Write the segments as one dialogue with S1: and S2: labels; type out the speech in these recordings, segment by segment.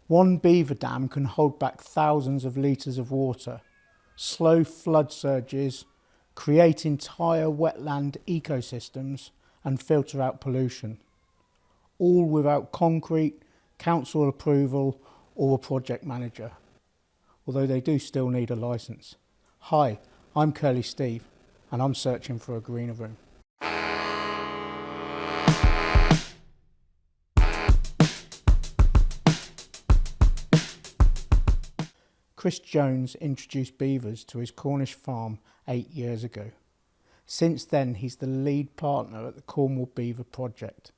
S1: One beaver dam can hold back thousands of litres of water, slow flood surges, create entire wetland ecosystems and filter out pollution, all without concrete, council approval or a project manager, although they do still need a licence. Hi, I'm Curly Steve and I'm searching for a greener room. Chris Jones introduced beavers to his Cornish farm 8 years ago. Since then, he's the lead partner at the Cornwall Beaver project,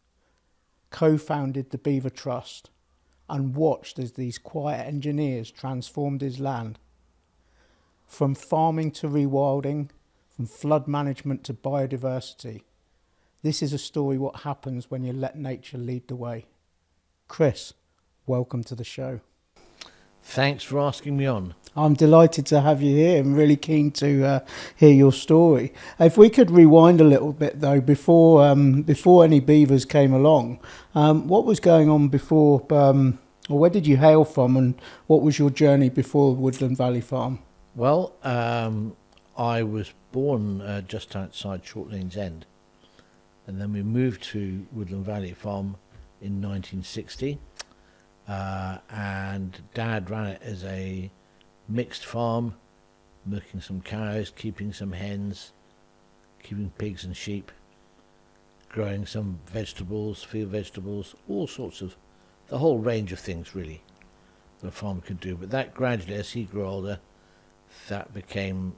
S1: co-founded the Beaver Trust, and watched as these quiet engineers transformed his land. From farming to rewilding, from flood management to biodiversity, this is a story what happens when you let nature lead the way. Chris, welcome to the show.
S2: Thanks for asking me on.
S1: I'm delighted to have you here. I'm really keen to hear your story. If we could rewind a little bit though, before any beavers came along, what was going on before, or where did you hail from, and what was your journey before Woodland Valley Farm?
S2: Well, I was born just outside Short Lane's End, and then we moved to Woodland Valley Farm in 1960. And Dad ran it as a mixed farm, milking some cows, keeping some hens, keeping pigs and sheep, growing some vegetables, field vegetables, all sorts of, the whole range of things really that a farm could do. But that gradually, as he grew older, that became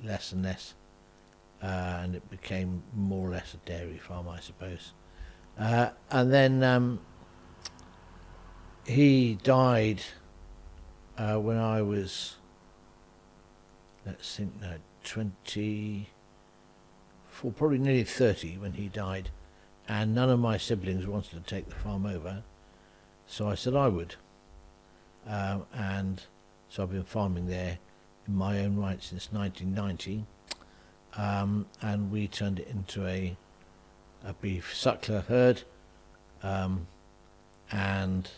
S2: less and less, and it became more or less a dairy farm, I suppose. And then he died when I was, let's think now, 24, probably nearly 30 when he died, and none of my siblings wanted to take the farm over, so I said I would. And so I've been farming there in my own right since 1990, and we turned it into a beef suckler herd, and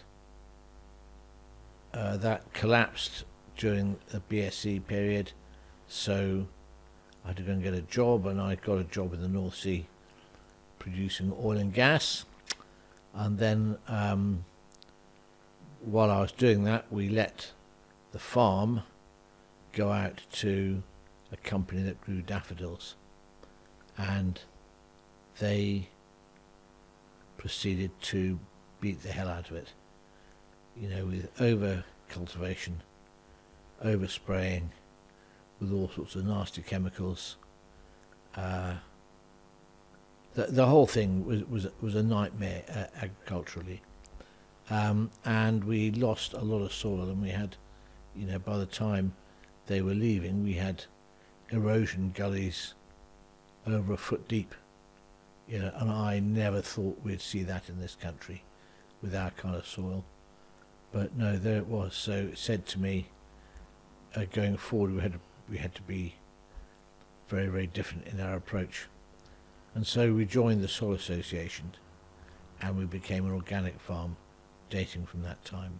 S2: that collapsed during the BSE period, so I had to go and get a job, and I got a job in the North Sea producing oil and gas. And then while I was doing that, we let the farm go out to a company that grew daffodils, and they proceeded to beat the hell out of it, with over cultivation, over spraying, with all sorts of nasty chemicals. The whole thing was a nightmare agriculturally, and we lost a lot of soil, and we had, by the time they were leaving, we had erosion gullies over a foot deep, and I never thought we'd see that in this country with our kind of soil. But no, there it was. So it said to me, going forward, we had to be very, very different in our approach. And so we joined the Soil Association, and we became an organic farm, dating from that time.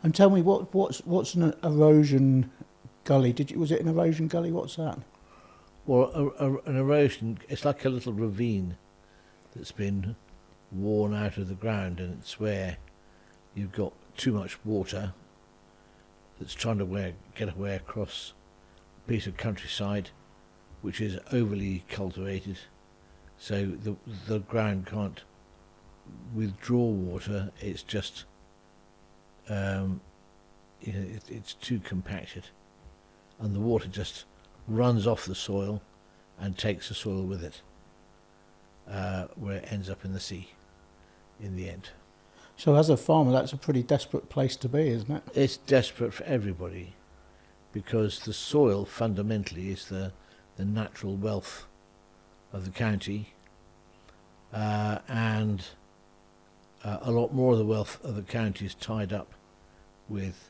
S1: And tell me, what's an erosion gully? Was it an erosion gully? What's that?
S2: Well, an erosion, it's like a little ravine that's been worn out of the ground, and it's where you've got too much water that's trying to get away across a piece of countryside which is overly cultivated, so the ground can't withdraw water. It's just it's too compacted, and the water just runs off the soil and takes the soil with it, where it ends up in the sea in the end.
S1: So as a farmer, that's a pretty desperate place to be, isn't it?
S2: It's desperate for everybody, because the soil fundamentally is the natural wealth of the county, and a lot more of the wealth of the county is tied up with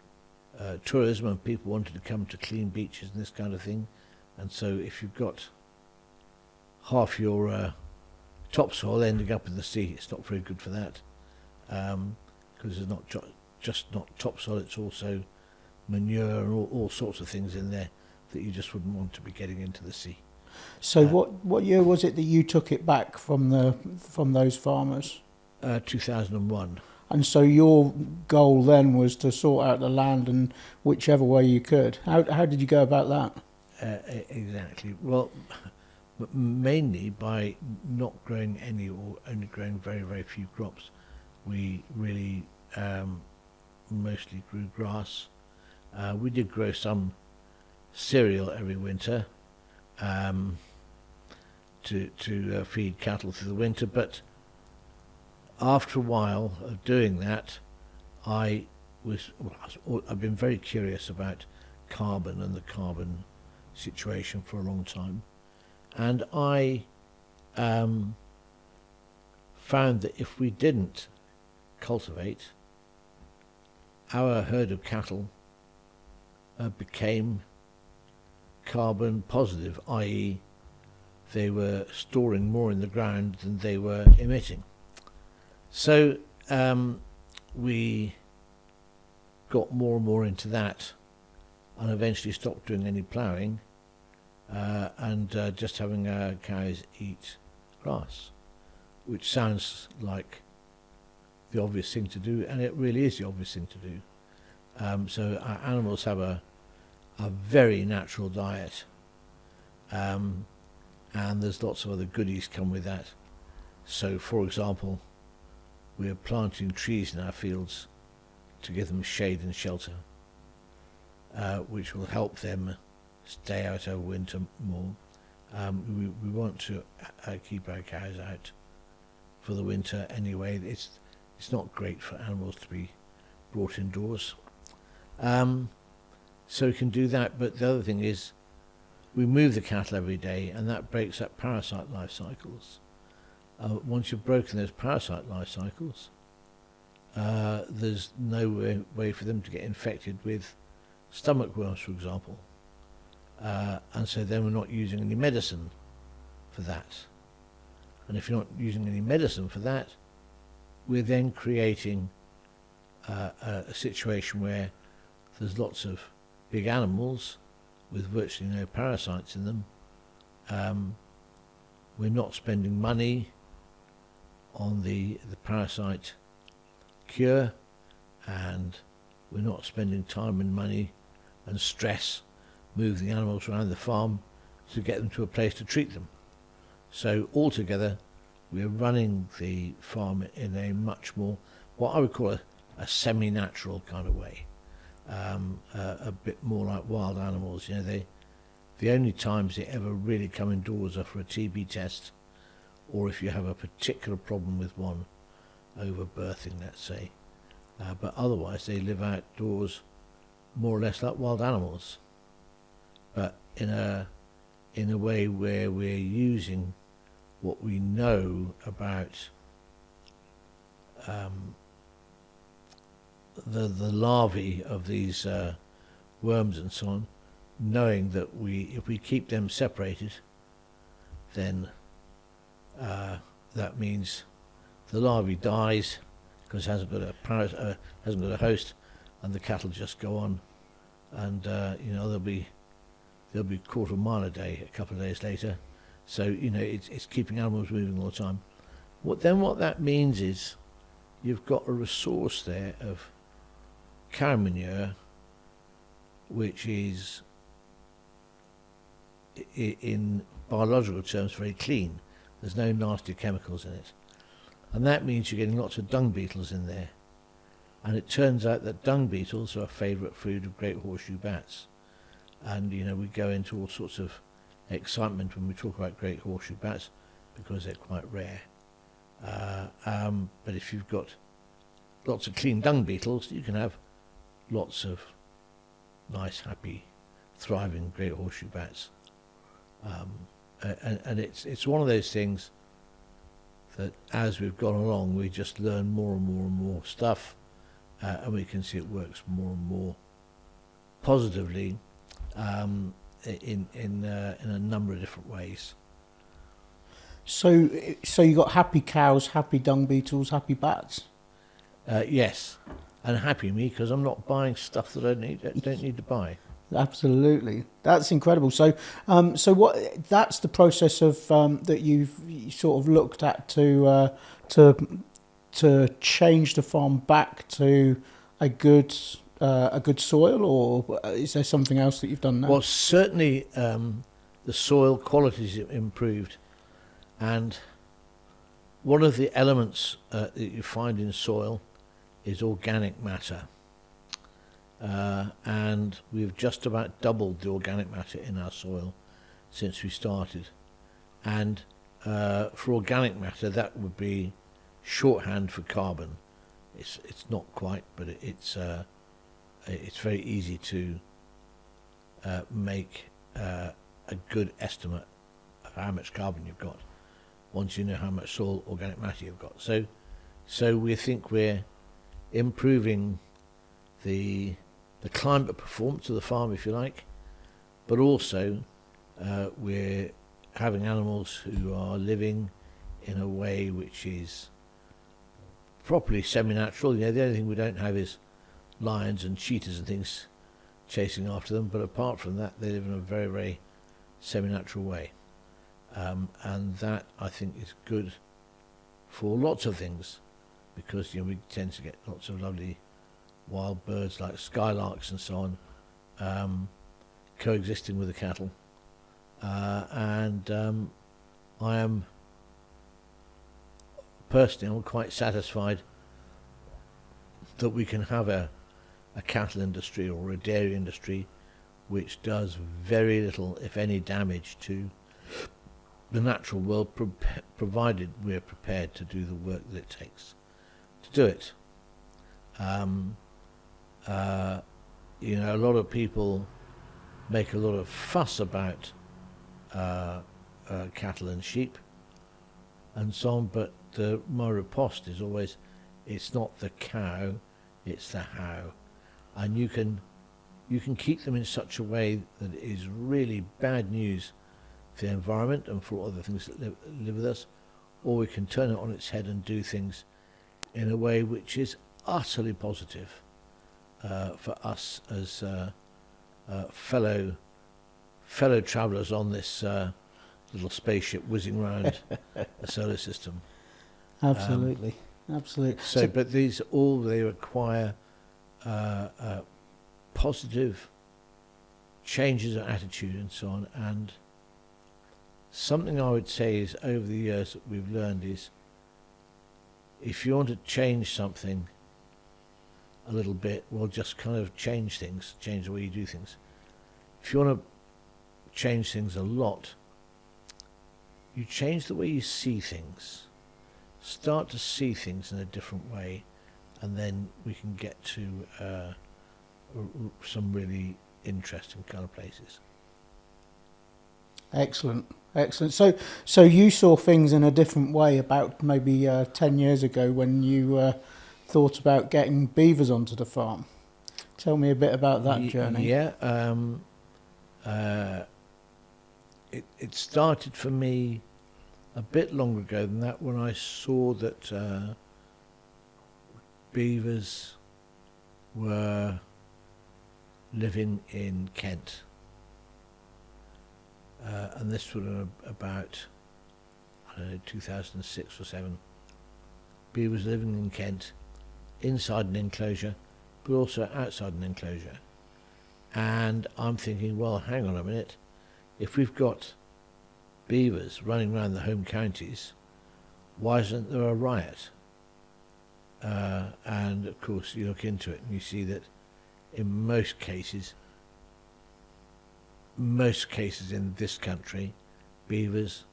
S2: tourism, and people wanted to come to clean beaches and this kind of thing. And so if you've got half your topsoil ending up in the sea, it's not very good for that, because there's not just not topsoil, it's also manure and all sorts of things in there that you just wouldn't want to be getting into the sea.
S1: So what year was it that you took it back from those farmers?
S2: 2001.
S1: And so your goal then was to sort out the land in whichever way you could. How did you go about that?
S2: Exactly. Well, mainly by not growing any or only growing very, very few crops. We really mostly grew grass. We did grow some cereal every winter to feed cattle through the winter, but after a while of doing that, I've been very curious about carbon and the carbon situation for a long time, and I found that if we didn't cultivate, our herd of cattle became carbon positive, i.e. they were storing more in the ground than they were emitting. So we got more and more into that, and eventually stopped doing any ploughing and just having our cows eat grass, which sounds like the obvious thing to do, and it really is the obvious thing to do. So our animals have a very natural diet, and there's lots of other goodies come with that. So, for example, we're planting trees in our fields to give them shade and shelter, which will help them stay out over winter more. We want to keep our cows out for the winter anyway. It's not great for animals to be brought indoors. So we can do that, but the other thing is we move the cattle every day, and that breaks up parasite life cycles. Once you've broken those parasite life cycles, there's no way for them to get infected with stomach worms, for example. And so then we're not using any medicine for that. And if you're not using any medicine for that, we're then creating a situation where there's lots of big animals with virtually no parasites in them. We're not spending money on the parasite cure, and we're not spending time and money and stress moving the animals around the farm to get them to a place to treat them. So altogether, we're running the farm in a much more, what I would call a semi-natural kind of way, a bit more like wild animals. You know, the only times they ever really come indoors are for a TB test, or if you have a particular problem with one over birthing, let's say. But otherwise, they live outdoors more or less like wild animals, but in a way where we're using what we know about the larvae of these worms and so on, knowing that if we keep them separated, then that means the larvae dies because it hasn't got a host, and the cattle just go on, and they'll be a quarter of a mile a day a couple of days later. So it's keeping animals moving all the time. What that means is you've got a resource there of cow manure, which is in biological terms very clean. There's no nasty chemicals in it, and that means you're getting lots of dung beetles in there. And it turns out that dung beetles are a favourite food of great horseshoe bats, and we go into all sorts of excitement when we talk about great horseshoe bats because they're quite rare. But if you've got lots of clean dung beetles, you can have lots of nice, happy, thriving great horseshoe bats. And it's one of those things that as we've gone along, we just learn more and more and more stuff, and we can see it works more and more positively in a number of different ways.
S1: So you got happy cows, happy dung beetles, happy bats.
S2: Yes, and happy me because I'm not buying stuff that I don't need to buy.
S1: Absolutely, that's incredible. So, so what? That's the process of that you sort of looked at to change the farm back to a good soil, or is there something else that you've done now?
S2: Well, certainly the soil quality's improved, and one of the elements that you find in soil is organic matter. And we've just about doubled the organic matter in our soil since we started. And for organic matter, that would be shorthand for carbon. It's not quite, but it's very easy to make a good estimate of how much carbon you've got once you know how much soil organic matter you've got. So we think we're improving the climate performance of the farm, if you like, but also we're having animals who are living in a way which is properly semi-natural. You know, the only thing we don't have is lions and cheetahs and things chasing after them, but apart from that, they live in a very, very semi-natural way. And that, I think, is good for lots of things, because we tend to get lots of lovely wild birds like skylarks and so on coexisting with the cattle. And I am personally, I'm quite satisfied that we can have a cattle industry or a dairy industry which does very little, if any, damage to the natural world, provided we're prepared to do the work that it takes to do it. A lot of people make a lot of fuss about cattle and sheep and so on, but my riposte is always, it's not the cow, it's the how. And you can keep them in such a way that it is really bad news for the environment and for other things that live with us, or we can turn it on its head and do things in a way which is utterly positive for us as fellow travellers on this little spaceship whizzing around the solar system.
S1: Absolutely, absolutely.
S2: So, but they require positive changes of attitude and so on. And something I would say is, over the years that we've learned, is if you want to change something a little bit, well, just kind of change things, change the way you do things. If you want to change things a lot, you change the way you see things. Start to see things in a different way, and then we can get to some really interesting kind of places.
S1: Excellent. So you saw things in a different way about maybe 10 years ago when you thought about getting beavers onto the farm. Tell me a bit about that journey.
S2: Yeah, it started for me a bit longer ago than that, when I saw that beavers were living in Kent. And this was about, 2006 or 7. Beavers living in Kent, inside an enclosure, but also outside an enclosure. And I'm thinking, well, hang on a minute. If we've got beavers running around the home counties, why isn't there a riot? And of course, you look into it and you see that in most cases in this country, beavers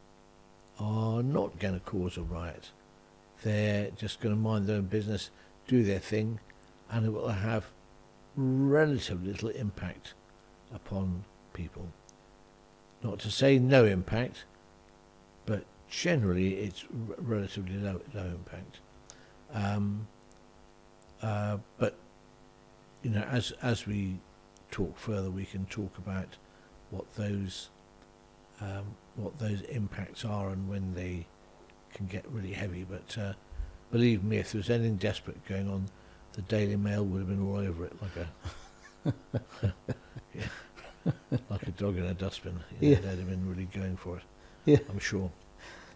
S2: are not going to cause a riot. They're just going to mind their own business, do their thing, and it will have relatively little impact upon people. Not to say no impact, but generally it's relatively low impact. But as we talk further, we can talk about what those impacts are and when they can get really heavy. But believe me, if there's anything desperate going on, the Daily Mail would have been all over it like a dog in a dustbin. They'd have been really going for it, I'm sure.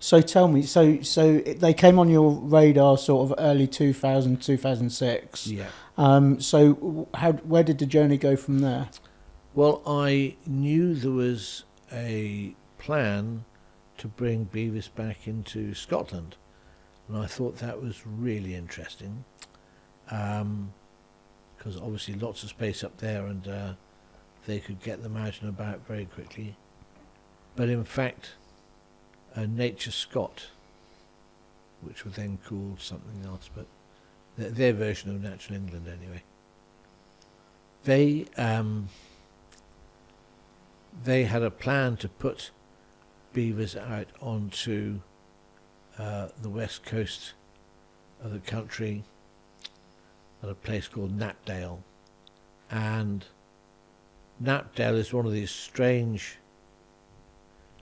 S1: So tell me, so they came on your radar sort of early 2000, 2006.
S2: Yeah.
S1: So where did the journey go from there?
S2: Well, I knew there was a plan to bring beavers back into Scotland, and I thought that was really interesting, because obviously lots of space up there, and they could get them out and about very quickly. But in fact, Nature Scott, which were then called something else, but their version of Natural England anyway, they had a plan to put beavers out onto the west coast of the country at a place called Knapdale. And Knapdale is one of these strange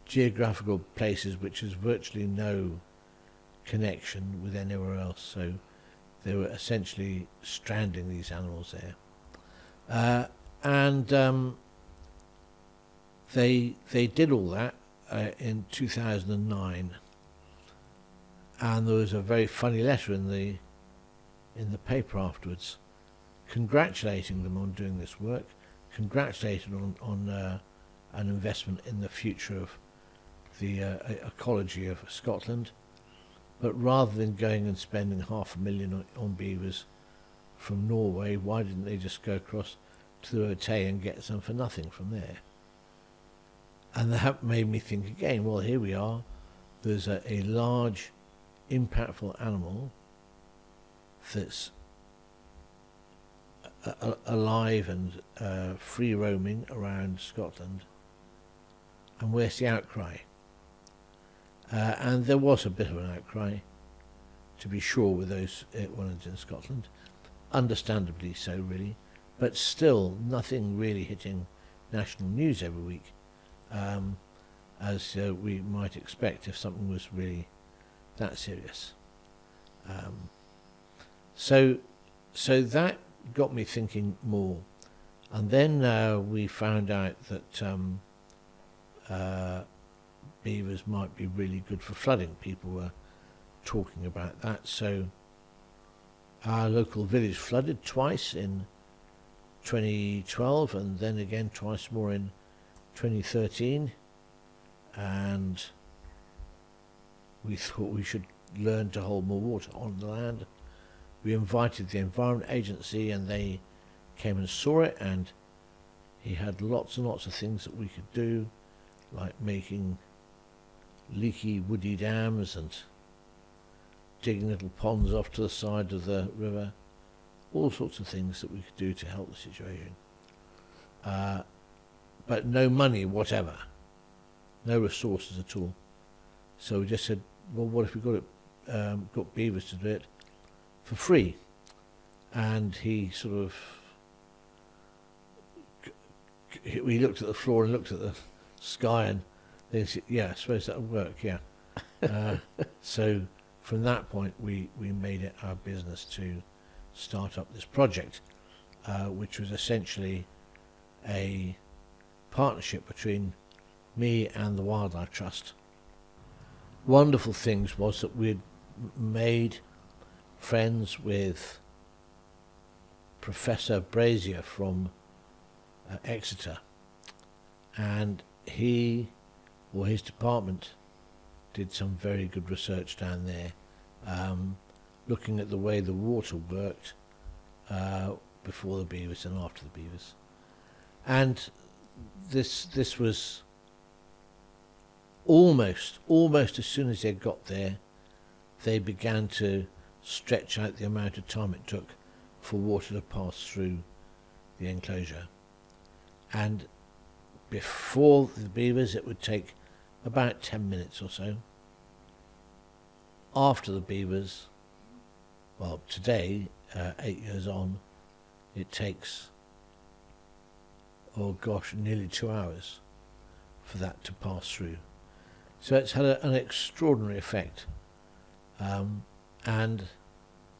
S2: geographical places which has virtually no connection with anywhere else. So they were essentially stranding these animals there. They did all that in 2009, and there was a very funny letter in the paper afterwards, congratulating them on doing this work, congratulating on an investment in the future of the ecology of Scotland. But rather than going and spending $500,000 on beavers from Norway, why didn't they just go across to the Otay and get some for nothing from there? And that made me think again, well, here we are, there's a large, impactful animal that's alive and free roaming around Scotland, and where's the outcry? And there was a bit of an outcry, to be sure, with those ones in Scotland, understandably so really, but still nothing really hitting national news every week, as we might expect if something was really that serious. So that got me thinking more, and then we found out that beavers might be really good for flooding. People were talking about that. So our local village flooded twice in 2012 and then again twice more in 2013, and we thought we should learn to hold more water on the land. We invited the Environment Agency and they came and saw it, and he had lots and lots of things that we could do, like making leaky woody dams and digging little ponds off to the side of the river, all sorts of things that we could do to help the situation. But no money whatever, no resources at all. So we just said, well, what if we got Beavers to do it for free? And he sort of, we looked at the floor and looked at the sky, and they said, yeah, I suppose that would work, yeah. So from that point we made it our business to start up this project, which was essentially a partnership between me and the Wildlife Trust. Wonderful things was that we'd made friends with Professor Brazier from Exeter, and he or his department did some very good research down there, looking at the way the water worked before the beavers and after the beavers. And this was almost as soon as they got there, they began to stretch out the amount of time it took for water to pass through the enclosure. And before the beavers it would take about 10 minutes or so. After the beavers, well, today, 8 years on, it takes, oh gosh, nearly 2 hours for that to pass through. So it's had an extraordinary effect. And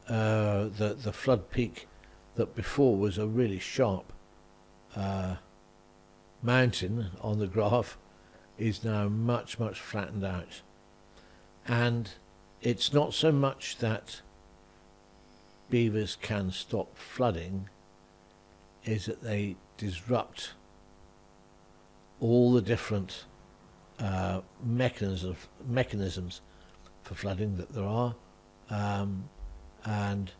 S2: the flood peak that before was a really sharp mountain on the graph is now much flattened out. And it's not so much that beavers can stop flooding, is that they disrupt all the different mechanisms for flooding that there are, and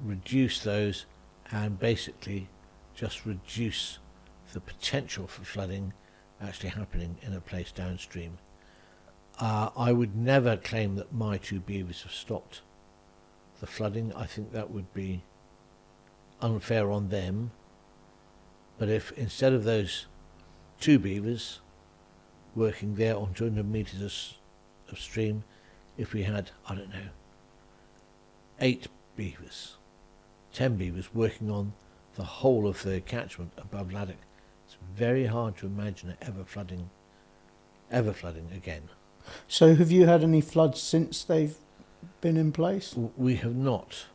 S2: reduce those, and basically just reduce the potential for flooding actually happening in a place downstream. I would never claim that my 2 beavers have stopped the flooding. I think that would be unfair on them. But if instead of those 2 beavers working there on 200 metres of stream, if we had, I don't know, 8 beavers, 10 beavers working on the whole of the catchment above Laddock, it's very hard to imagine it ever flooding again.
S1: So have you had any floods since they've been in place?
S2: We have not,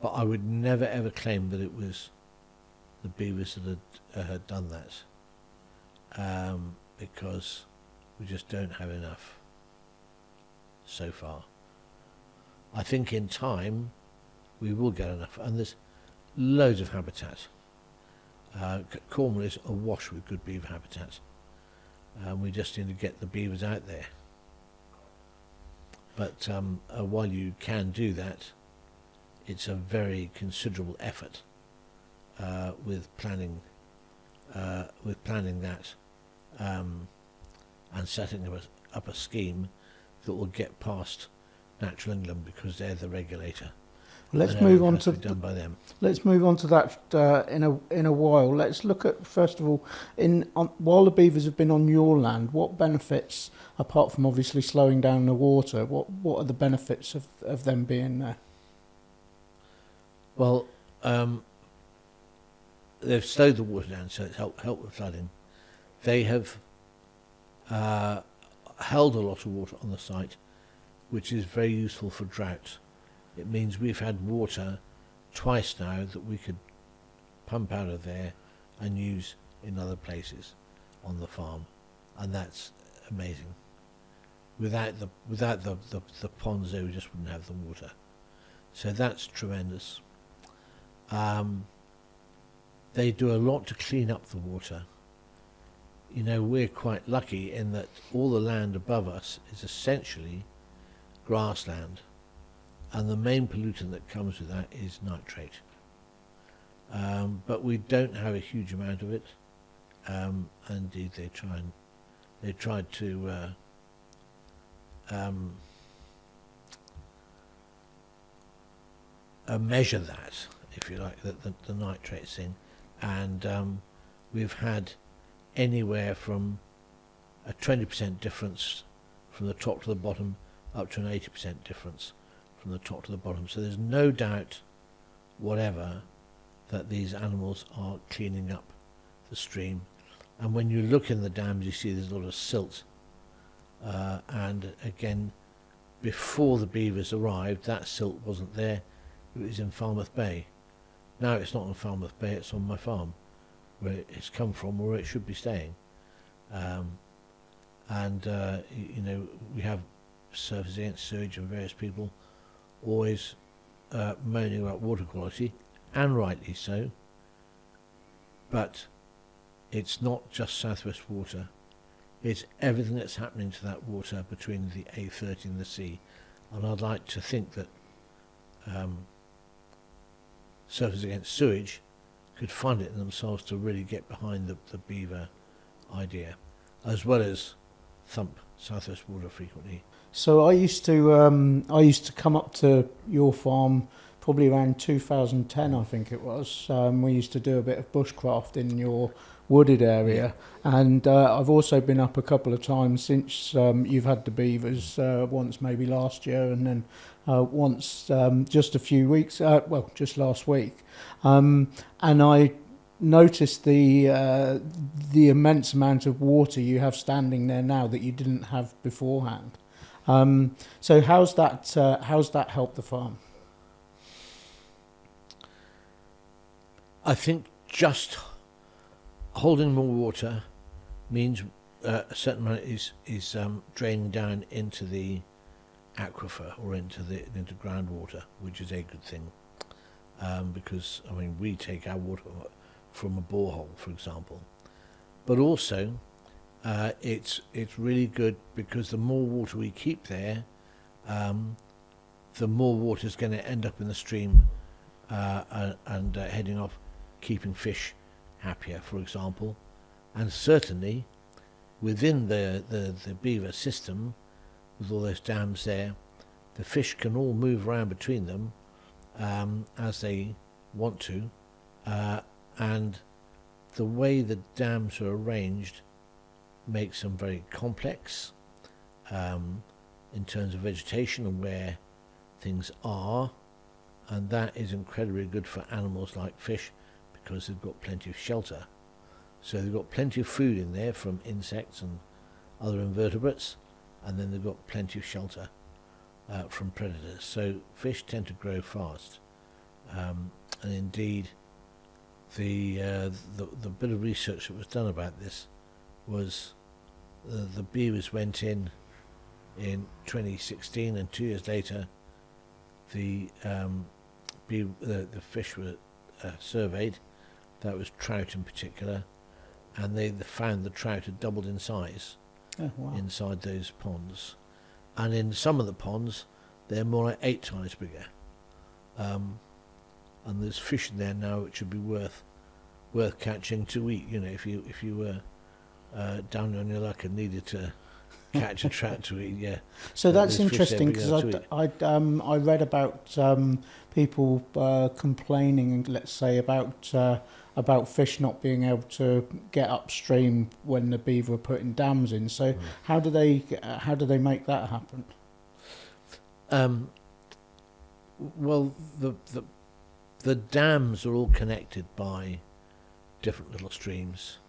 S2: but I would never ever claim that it was the beavers that had done that, because we just don't have enough so far. I think in time we will get enough, and there's loads of habitat. Cornwall is awash with good beaver habitat. We just need to get the beavers out there. But while you can do that, it's a very considerable effort with planning that and setting up a scheme that will get past Natural England, because they're the regulator.
S1: Let's move on to
S2: done by them.
S1: Let's move on to that in a while. Let's look at, first of all, while the beavers have been on your land, what benefits, apart from obviously slowing down the water, what are the benefits of them being there?
S2: Well, they've slowed the water down, so it's helped with flooding. They have held a lot of water on the site, which is very useful for drought. It means we've had water twice now that we could pump out of there and use in other places on the farm, and that's amazing. Without the ponds there, we just wouldn't have the water. So that's tremendous. They do a lot to clean up the water. You know, we're quite lucky in that all the land above us is essentially grassland, and the main pollutant that comes with that is nitrate. But we don't have a huge amount of it. Indeed, they tried to measure that, if you like, the nitrates thing, and we've had anywhere from a 20% difference from the top to the bottom up to an 80% difference from the top to the bottom. So there's no doubt whatever that these animals are cleaning up the stream. And when you look in the dams, you see there's a lot of silt. And again, before the beavers arrived, that silt wasn't there. It was in Falmouth Bay. Now it's not in Falmouth Bay, it's on my farm, where it's come from, where it should be staying. You know, we have Surfers Against Sewage and various people always moaning about water quality, and rightly so. But it's not just Southwest Water, it's everything that's happening to that water between the A30 and the sea. And I'd like to think that Surfers Against Sewage could find it in themselves to really get behind the beaver idea, as well as thump Southwest Water frequently.
S1: So I used to come up to your farm probably around 2010, I think it was. We used to do a bit of bushcraft in your wooded area, and I've also been up a couple of times since you've had the beavers, once maybe last year, and then once just a few weeks, just last week, and I noticed the immense amount of water you have standing there now that you didn't have beforehand. So how's that helped the farm?
S2: I think just holding more water means a certain amount is draining down into the aquifer or into groundwater, which is a good thing, because I mean we take our water from a borehole, for example, but also it's really good because the more water we keep there, the more water is going to end up in the stream and heading off, keeping fish happier, for example, and certainly within the beaver system, with all those dams there, the fish can all move around between them as they want to, and the way the dams are arranged makes them very complex in terms of vegetation and where things are, and that is incredibly good for animals like fish because they've got plenty of shelter. So they've got plenty of food in there from insects and other invertebrates, and then they've got plenty of shelter from predators. So fish tend to grow fast, and indeed the bit of research that was done about this was the beavers went in 2016, and 2 years later the fish were surveyed. That was trout in particular, and they found the trout had doubled in size.
S1: Oh, wow.
S2: Inside those ponds, and in some of the ponds they're more like 8 times bigger, and there's fish in there now which would be worth catching to eat. You know, if you were down on your luck and needed to catch a trout to eat, yeah.
S1: So that's interesting, because I read about people complaining, let's say, about fish not being able to get upstream when the beaver are putting dams in. So how do they make that happen?
S2: Well, the dams are all connected by different little streams,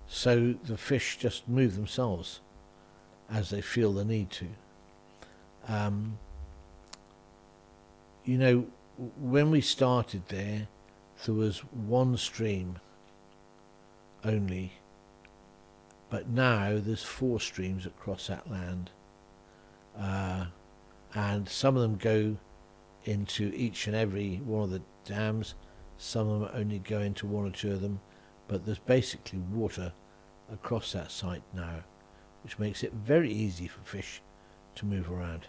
S2: so the fish just move themselves as they feel the need to. You know, when we started there was one stream only, but now there's 4 streams that cross that land, and some of them go into each and every one of the dams, some of them only go into 1 or 2 of them, but there's basically water across that site now, which makes it very easy for fish to move around.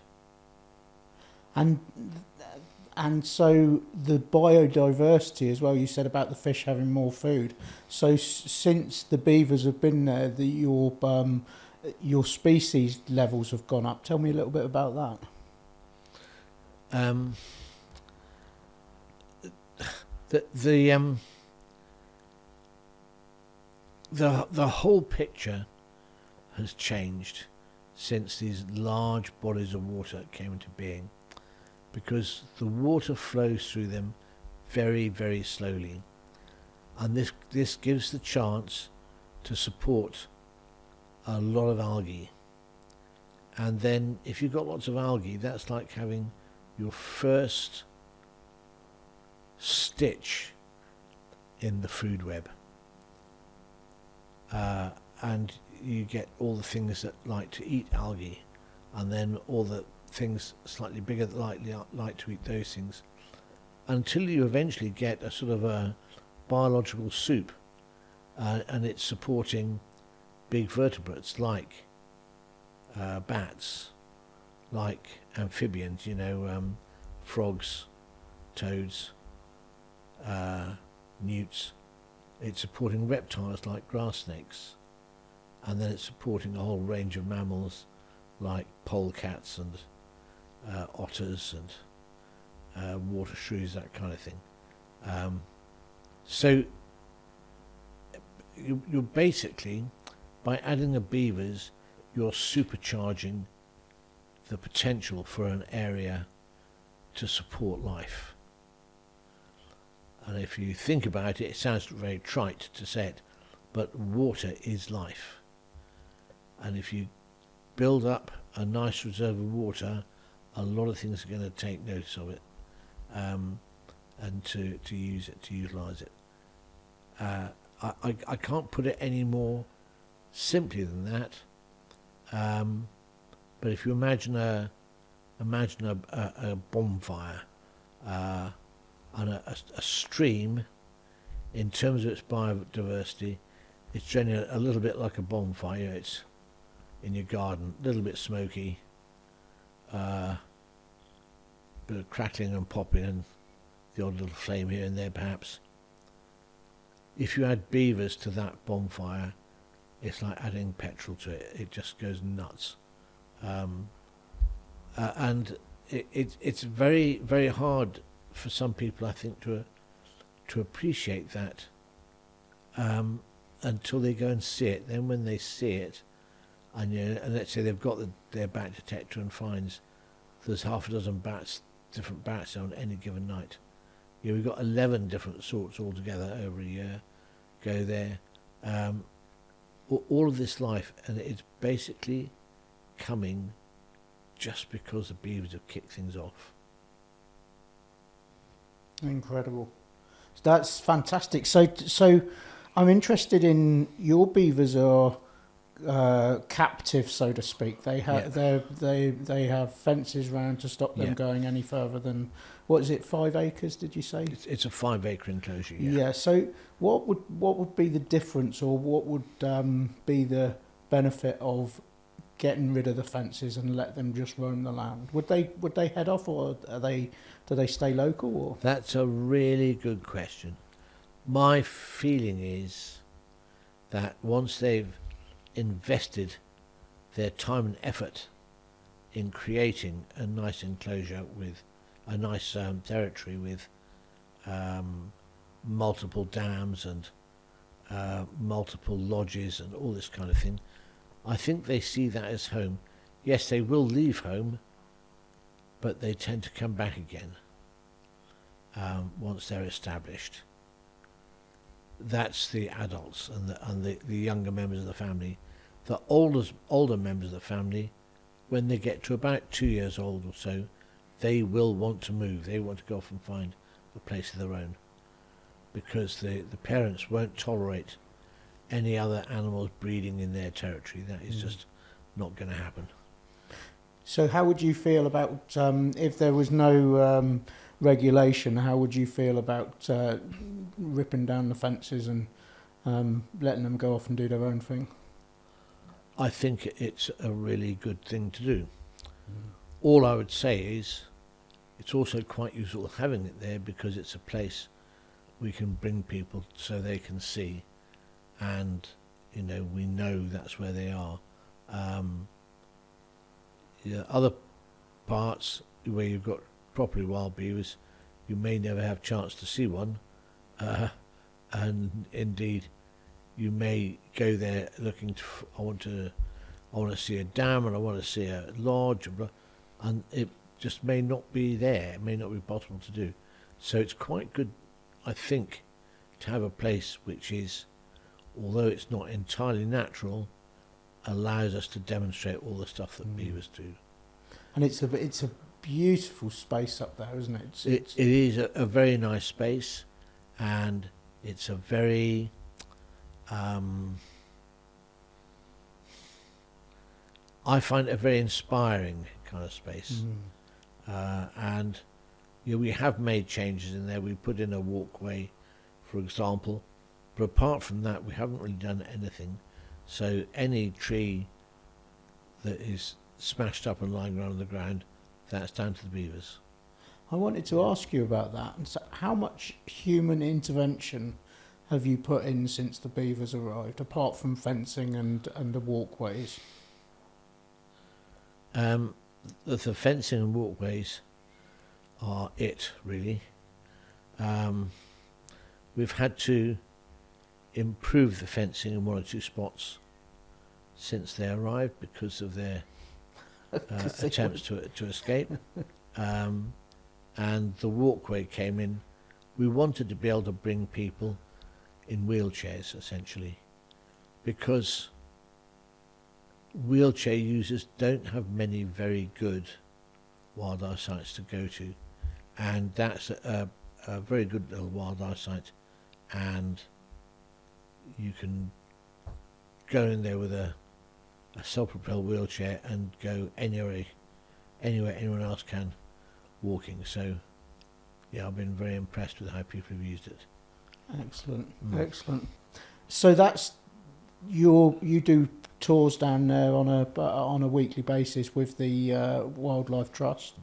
S1: And so the biodiversity as well, you said about the fish having more food. So since the beavers have been there, your species levels have gone up. Tell me a little bit about that.
S2: The whole picture has changed since these large bodies of water came into being, because the water flows through them very, very slowly, and this gives the chance to support a lot of algae. And then if you've got lots of algae, that's like having your first stitch in the food web, and you get all the things that like to eat algae, and then all the things slightly bigger that like to eat those things, until you eventually get a sort of a biological soup, and it's supporting big vertebrates like bats, like amphibians, you know, frogs, toads, newts. It's supporting reptiles like grass snakes, and then it's supporting a whole range of mammals like polecats and otters and water shrews, that kind of thing. So you're basically, by adding the beavers, you're supercharging the potential for an area to support life. And if you think about it, it sounds very trite to say it, but water is life. And if you build up a nice reserve of water, a lot of things are going to take notice of it. and to use it, to utilise it. I can't put it any more simply than that. But if you imagine a bonfire and a stream, in terms of its biodiversity, it's generally a little bit like a bonfire. It's in your garden, a little bit smoky, bit of crackling and popping, and the odd little flame here and there perhaps. If you add beavers to that bonfire, it's like adding petrol to it. It just goes nuts. And it's very, very hard for some people, I think, to appreciate that until they go and see it. Then when they see it, and let's say they've got their bat detector and finds there's half a dozen different bats on any given night. We've got 11 different sorts altogether over a year. Go there. All of this life, and it's basically coming just because the beavers have kicked things off.
S1: Incredible. That's fantastic. So I'm interested in, your beavers are captive, so to speak. They have they have fences round to stop them going any further than, what is it, 5 acres? Did you say?
S2: It's a 5 acre enclosure.
S1: Yeah. So what would be the difference, or what would be the benefit of getting rid of the fences and let them just roam the land? Would they head off, or do they stay local? Or?
S2: That's a really good question. My feeling is that once they've invested their time and effort in creating a nice enclosure with a nice territory with multiple dams and multiple lodges and all this kind of thing, I think they see that as home. Yes, they will leave home, but they tend to come back again once they're established. That's the adults and the younger members of the family. The older members of the family, when they get to about 2 years old or so, they will want to move. They want to go off and find a place of their own, because the parents won't tolerate any other animals breeding in their territory. That is just not going to happen.
S1: So how would you feel about, if there was no regulation, how would you feel about ripping down the fences and letting them go off and do their own thing?
S2: I think it's a really good thing to do. All I would say is it's also quite useful having it there, because it's a place we can bring people so they can see, and we know that's where they are. Other parts where you've got properly wild beavers, you may never have a chance to see one, and indeed you may go there looking to, I want to see a dam, and I want to see a lodge, and it just may not be there. It may not be possible to do. So it's quite good, I think, to have a place which is, although it's not entirely natural, allows us to demonstrate all the stuff that beavers do.
S1: And it's a beautiful space up there, isn't it?
S2: It is a very nice space, and it's a very I find it a very inspiring kind of space. And we have made changes in there. We put in a walkway, for example, but apart from that we haven't really done anything. So any tree that is smashed up and lying around on the ground, that's down to the beavers.
S1: I wanted to ask you about that. So how much human intervention have you put in since the beavers arrived, apart from fencing and the walkways?
S2: The fencing and walkways are it, really. We've had to improve the fencing in 1 or 2 spots since they arrived because of their attempts to escape. And the walkway came in. We wanted to be able to bring people in wheelchairs, essentially, because wheelchair users don't have many very good wildlife sites to go to, and that's a a very good little wildlife site, and you can go in there with a self-propelled wheelchair and go anywhere anyone else can walking. So yeah, I've been very impressed with how people have used it.
S1: Excellent, excellent. So that's you do tours down there on a weekly basis with the Wildlife Trust,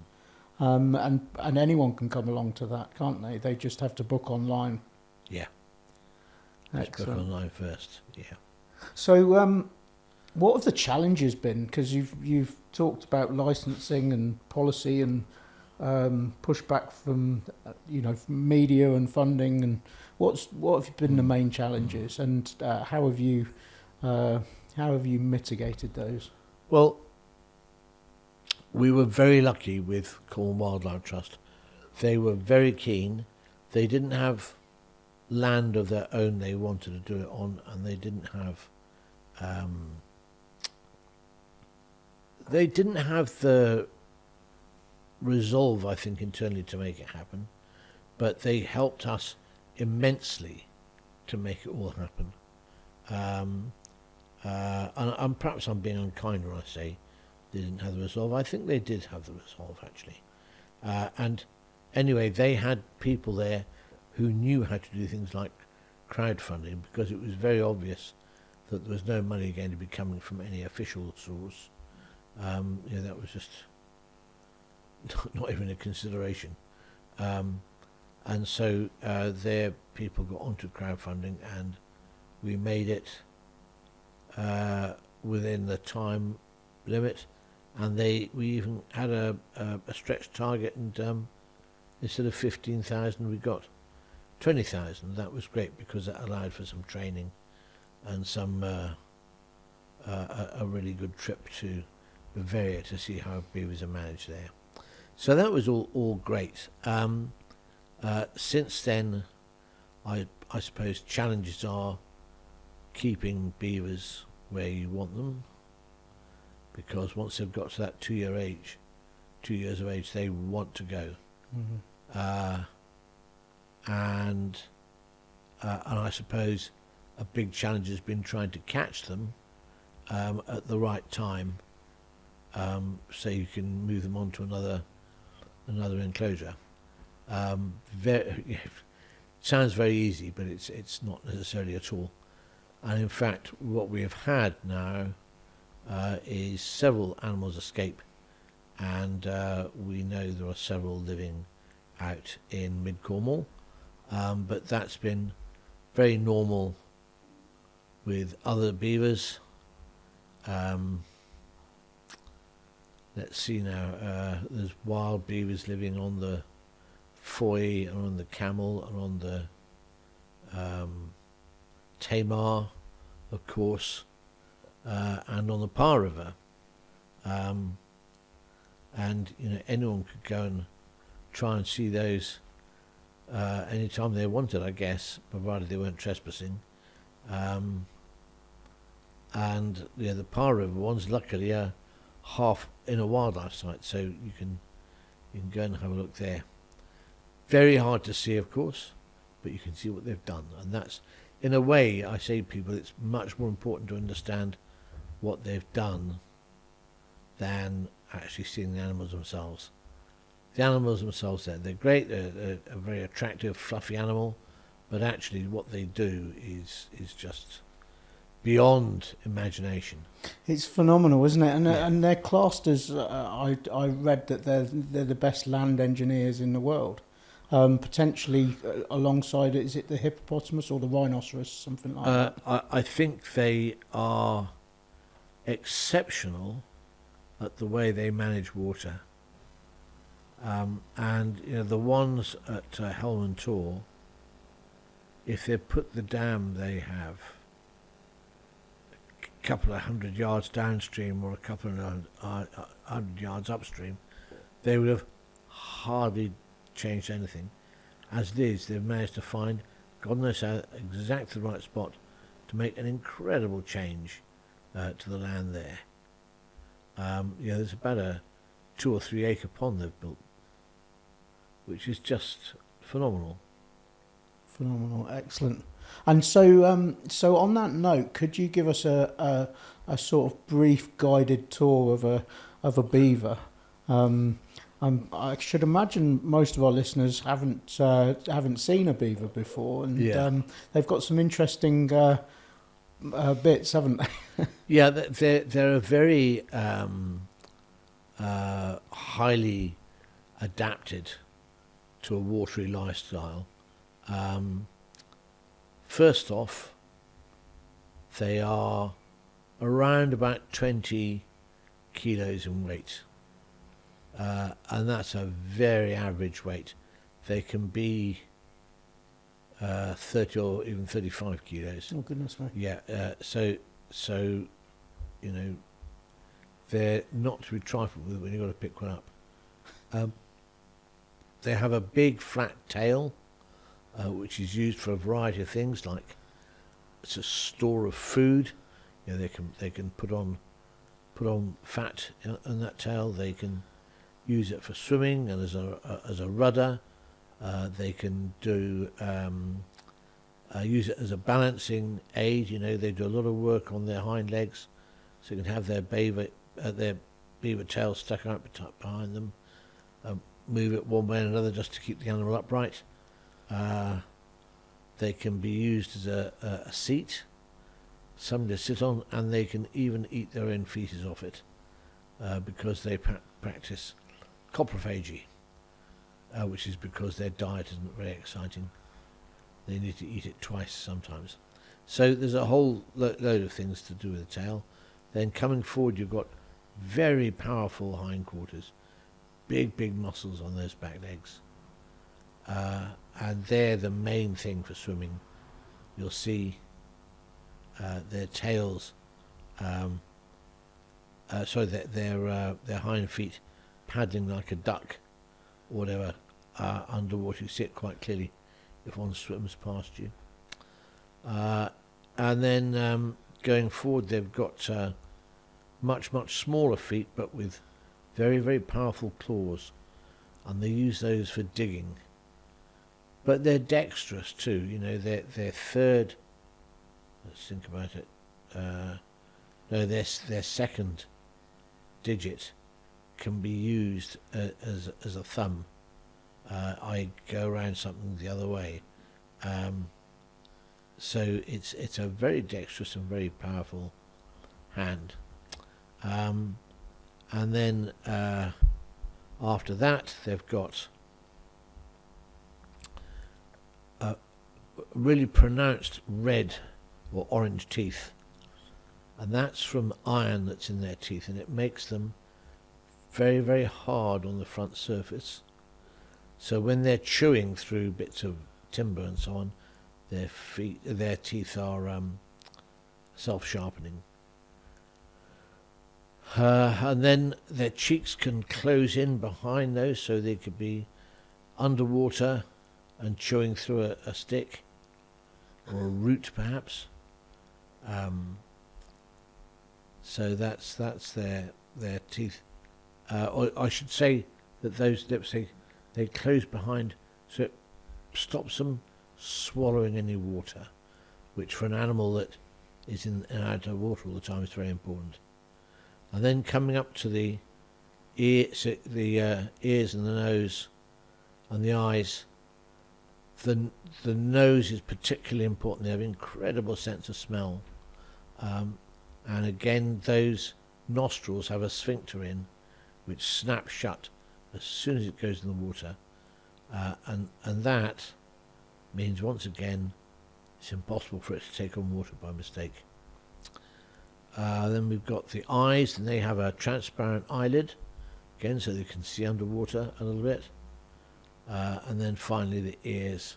S1: and anyone can come along to that, can't they? They just have to book online.
S2: Yeah.
S1: Excellent.
S2: Book online first. Yeah.
S1: So what have the challenges been? Because you've talked about licensing and policy and pushback from from media and funding, and what have been the main challenges, and how have you mitigated those?
S2: Well, we were very lucky with Cornwall Wildlife Trust. They were very keen. They didn't have land of their own they wanted to do it on, and they didn't have the resolve, I think, internally to make it happen, but they helped us immensely to make it all happen. And perhaps I'm being unkind when I say they didn't have the resolve. I think they did have the resolve, actually. And anyway, they had people there who knew how to do things like crowdfunding, because it was very obvious that there was no money going to be coming from any official source. That was just not even a consideration. And so their people got onto crowdfunding, and we made it within the time limit, and we even had a stretch target, and instead of 15,000 we got 20,000. That was great, because that allowed for some training and some a really good trip to Bavaria to see how beavers are managed there. So that was all great. Since then, I suppose challenges are keeping beavers where you want them, because once they've got to that 2 years of age, they want to go. Mm-hmm. And I suppose a big challenge has been trying to catch them at the right time, so you can move them on to another enclosure. Sounds very easy, but it's not necessarily at all. And in fact, what we have had now is several animals escape, and we know there are several living out in mid-Cornwall, but that's been very normal with other beavers. Let's see now, there's wild beavers living on the Foy and on the Camel and on the Tamar, of course, and on the Par River. And anyone could go and try and see those anytime they wanted, I guess, provided they weren't trespassing. And the Par River ones, luckily, are half in a wildlife site, so you can go and have a look there. Very hard to see, of course, but you can see what they've done, and that's, in a way, I say to people, it's much more important to understand what they've done than actually seeing the animals themselves. The animals themselves, they're great, they're a very attractive, fluffy animal, but actually what they do is just beyond imagination.
S1: It's phenomenal, isn't it? And they're classed as I read that they're the best land engineers in the world. Potentially alongside it, is it the hippopotamus or the rhinoceros, something like that?
S2: I think they are exceptional at the way they manage water. And the ones at Helm and Tor, if they put the dam they have a couple of 100 yards downstream or a couple of 100 yards upstream, they would have hardly changed anything. As it is, they've managed to find, God knows how, exactly the right spot to make an incredible change to the land there. There's about a 2 or 3 acre pond they've built, which is just phenomenal.
S1: Phenomenal, excellent. And so on that note, could you give us a sort of brief guided tour of a beaver? I should imagine most of our listeners haven't seen a beaver before, and they've got some interesting bits, haven't they?
S2: Yeah, they're a very highly adapted to a watery lifestyle. First off, they are around about 20 kilos in weight, and that's a very average weight. They can be 30 or even 35 kilos.
S1: Oh goodness me!
S2: Yeah, so they're not to be trifled with when you've got to pick one up. They have a big flat tail, which is used for a variety of things, like it's a store of food. They can put on fat in that tail. They can use it for swimming and as a rudder. They can use it as a balancing aid. They do a lot of work on their hind legs, so you can have their beaver tail stuck out behind them. Move it one way or another just to keep the animal upright. They can be used as a seat, something to sit on, and they can even eat their own feces off it, because they practice coprophagy, which is because their diet isn't very exciting. They need to eat it twice sometimes. So there's a whole load of things to do with the tail. Then coming forward, you've got very powerful hindquarters, big muscles on those back legs, and they're the main thing for swimming. You'll see their tails, their hind feet paddling like a duck or whatever underwater. You see it quite clearly if one swims past you. And then going forward, they've got much smaller feet, but with very powerful claws, and they use those for digging. But they're dexterous too. Their third. Let's think about it. No, their second digit can be used as a thumb. I go around something the other way. So it's a very dexterous and very powerful hand. And then after that, they've got really pronounced red or orange teeth, and that's from iron that's in their teeth, and it makes them very hard on the front surface. So when they're chewing through bits of timber and so on, their teeth are self-sharpening. And then their cheeks can close in behind those, so they could be underwater and chewing through a stick or a root, perhaps. So that's their teeth. Or I should say that those lips, they close behind, so it stops them swallowing any water, which for an animal that is in and out of water all the time is very important. And then coming up to the ears and the nose and the eyes. The nose is particularly important. They have an incredible sense of smell, and again those nostrils have a sphincter in, which snaps shut as soon as it goes in the water, and that means once again it's impossible for it to take on water by mistake. Then we've got the eyes, and they have a transparent eyelid, again so they can see underwater a little bit. And then finally the ears,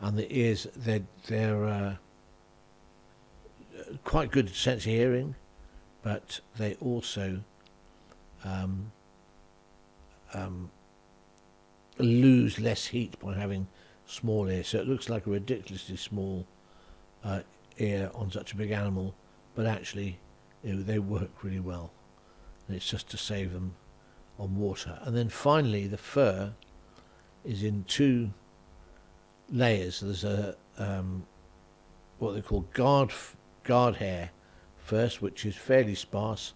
S2: and the ears, they're quite good sense of hearing, but they also lose less heat by having small ears, so it looks like a ridiculously small ear on such a big animal, but actually they work really well, and it's just to save them on water. And then finally the fur is in two layers. There's a what they call guard hair first, which is fairly sparse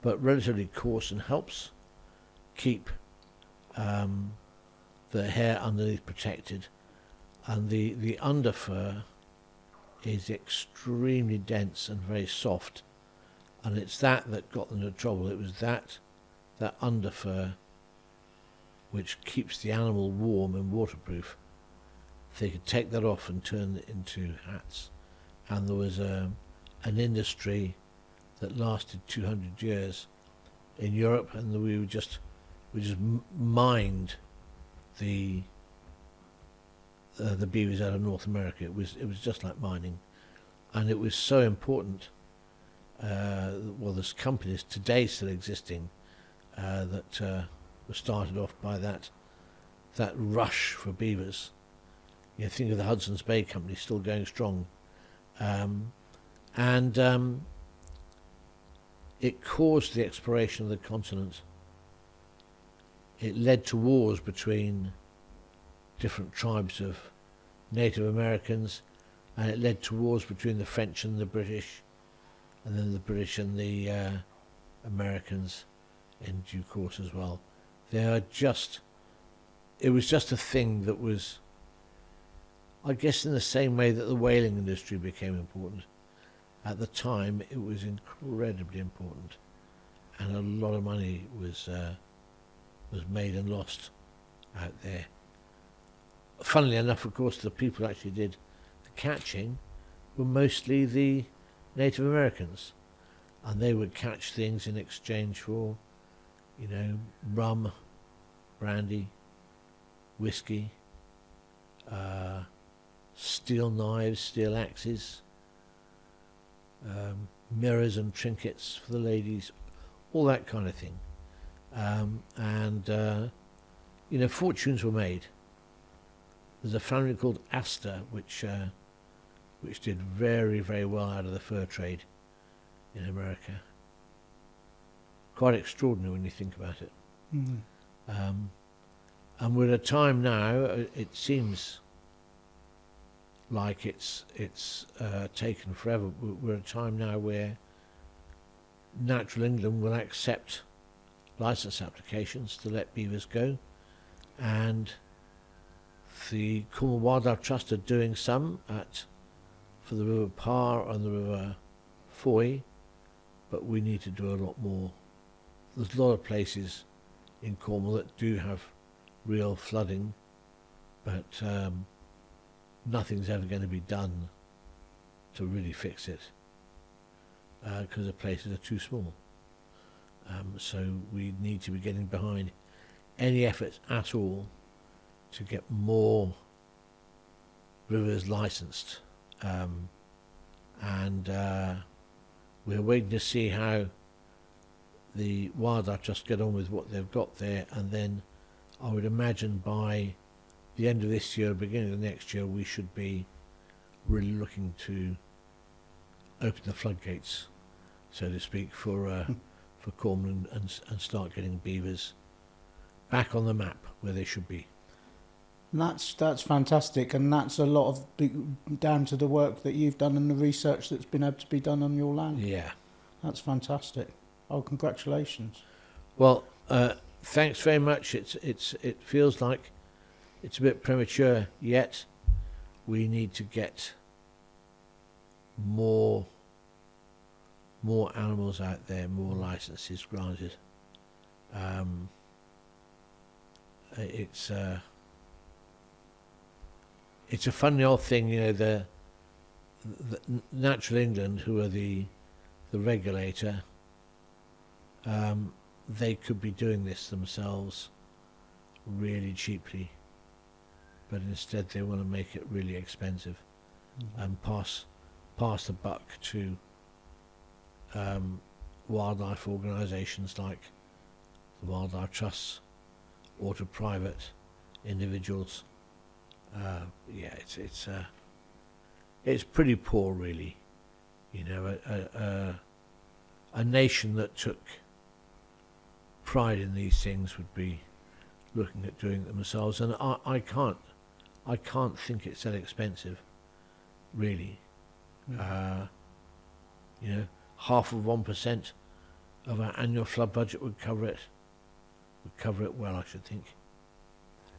S2: but relatively coarse and helps keep the hair underneath protected. And the underfur is extremely dense and very soft, and it's that got them into trouble. It was that underfur which keeps the animal warm and waterproof. They could take that off and turn it into hats, and there was an industry that lasted 200 years in Europe, and we just mined the beavers out of North America. It was just like mining, and it was so important. Well, there's companies today still existing that were started off by that rush for beavers. You know, think of the Hudson's Bay Company still going strong, and it caused the exploration of the continent. It led to wars between different tribes of Native Americans, and it led to wars between the French and the British, and then the British and the Americans in due course as well. It was just a thing that was, I guess, in the same way that the whaling industry became important. At the time, it was incredibly important, and a lot of money was made and lost out there. Funnily enough, of course, the people who actually did the catching were mostly the Native Americans, and they would catch things in exchange for, you know, rum, brandy, whiskey, steel knives, steel axes, mirrors and trinkets for the ladies, all that kind of thing. You know, fortunes were made. There's a family called Astor, which did very, very well out of the fur trade in America. Quite extraordinary when you think about it. Mm-hmm. And we're at a time now, it seems like it's taken forever. We're at a time now where Natural England will accept license applications to let beavers go, and the Cornwall Wildlife Trust are doing some for the River Par and the River Foy, but we need to do a lot more. There's a lot of places in Cornwall that do have real flooding, but nothing's ever going to be done to really fix it because the places are too small. So we need to be getting behind any efforts at all to get more rivers licensed, and we're waiting to see how the Wildlife Trust get on with what they've got there, and then I would imagine by the end of this year, beginning of next year, we should be really looking to open the floodgates, so to speak, for Cornwall and start getting beavers back on the map where they should be.
S1: And that's fantastic, and that's a lot of down to the work that you've done and the research that's been able to be done on your land.
S2: Yeah,
S1: that's fantastic. Oh, congratulations.
S2: Well, thanks very much. It feels like it's a bit premature yet. We need to get more animals out there, more licenses granted. It's a funny old thing, you know. The Natural England, who are the regulator, they could be doing this themselves really cheaply, but instead they want to make it really expensive, and pass the buck to wildlife organisations like the Wildlife Trusts or to private individuals. It's pretty poor, really. You know, a nation that took pride in these things would be looking at doing it themselves, and I can't I can't think it's that expensive, really. You know, half of 1% of our annual flood budget would cover it. Would cover it well, I should think.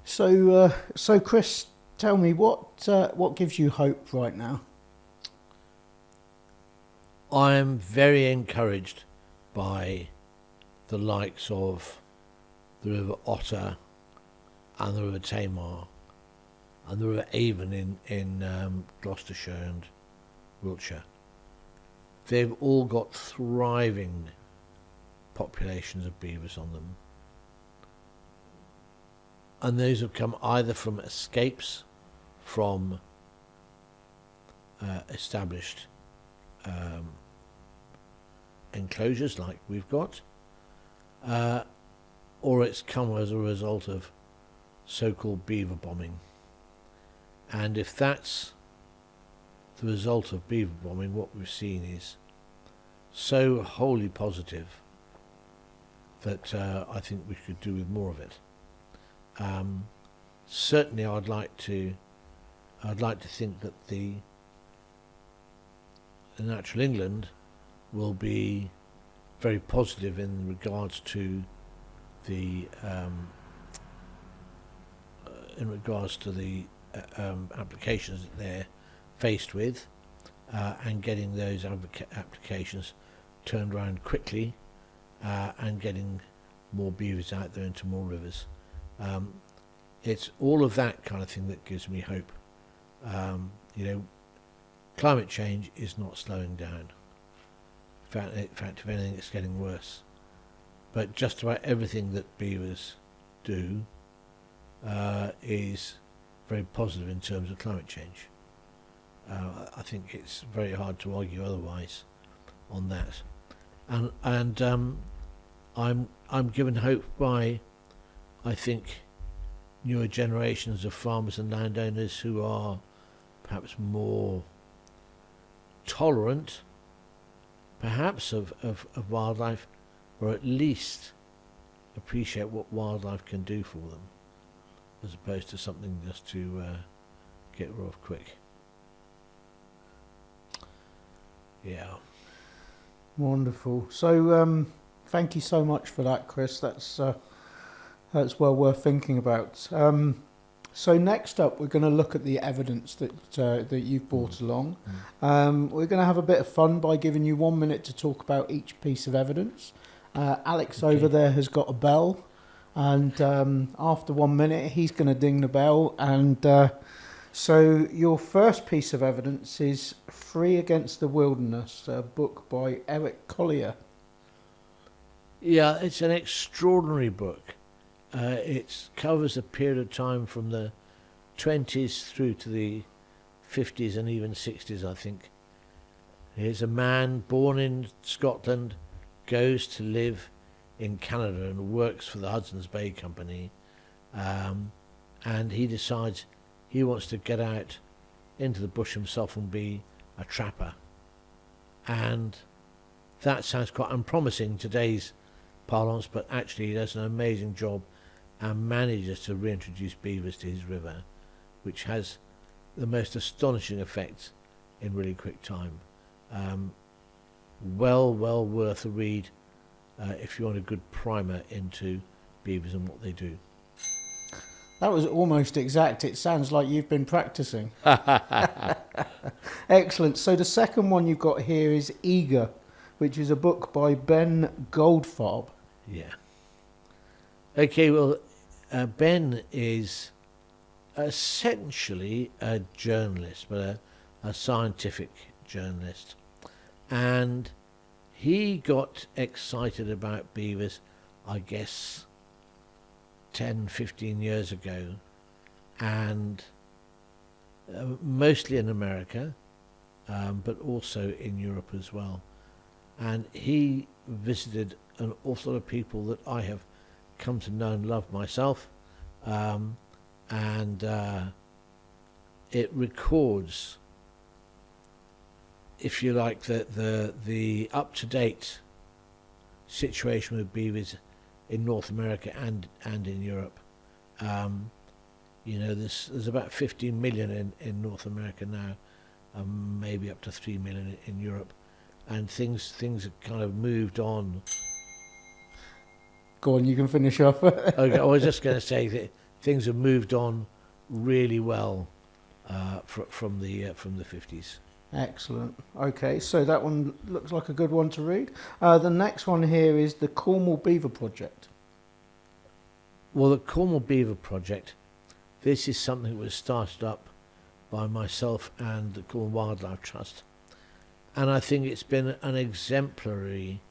S1: So Chris, tell me what gives you hope right now?
S2: I am very encouraged by the likes of the River Otter and the River Tamar and the River Avon in Gloucestershire and Wiltshire. They've all got thriving populations of beavers on them. And those have come either from escapes from established enclosures like we've got, or it's come as a result of so-called beaver bombing. And if that's the result of beaver bombing, what we've seen is so wholly positive that I think we could do with more of it. Certainly, I'd like to think that the Natural England will be very positive in regards to the applications that they're faced with, and getting those applications turned around quickly, and getting more beavers out there into more rivers. It's all of that kind of thing that gives me hope. You know, climate change is not slowing down. In fact, if anything, it's getting worse. But just about everything that beavers do is very positive in terms of climate change. I think it's very hard to argue otherwise on that. And I'm given hope by, I think, newer generations of farmers and landowners who are perhaps more tolerant, perhaps, of wildlife, or at least appreciate what wildlife can do for them, as opposed to something just to get rid of quick. Yeah.
S1: Wonderful. So thank you so much for that, Chris. That's well worth thinking about. So next up, we're going to look at the evidence that you've brought along. We're going to have a bit of fun by giving you 1 minute to talk about each piece of evidence. Alex over there has got a bell, and after 1 minute, he's going to ding the bell. And so your first piece of evidence is Free Against the Wilderness, a book by Eric Collier.
S2: Yeah, it's an extraordinary book. It covers a period of time from the 20s through to the 50s and even 60s, I think. Here's a man born in Scotland, goes to live in Canada and works for the Hudson's Bay Company, and he decides he wants to get out into the bush himself and be a trapper. And that sounds quite unpromising in today's parlance, but actually he does an amazing job and manages to reintroduce beavers to his river, which has the most astonishing effects in really quick time. Well worth a read if you want a good primer into beavers and what they do.
S1: That was almost exact. It sounds like you've been practicing. Excellent. So the second one you've got here is Eager, which is a book by Ben Goldfarb.
S2: Yeah. Okay, well, Ben is essentially a journalist, but a scientific journalist. And he got excited about beavers, I guess, 10, 15 years ago, and mostly in America, but also in Europe as well. And he visited an awful lot of people that I have come to know and love myself, and it records, if you like, the up-to-date situation with beavers in North America and in Europe. You know, there's about 15 million in North America now, and maybe up to 3 million in Europe, and things have kind of moved on.
S1: Go on, you can finish off.
S2: Okay, I was just going to say that things have moved on really well from the 50s.
S1: Excellent. Okay, so that one looks like a good one to read. The next one here is the Cornwall Beaver Project.
S2: Well, the Cornwall Beaver Project, this is something that was started up by myself and the Cornwall Wildlife Trust, and I think it's been an exemplary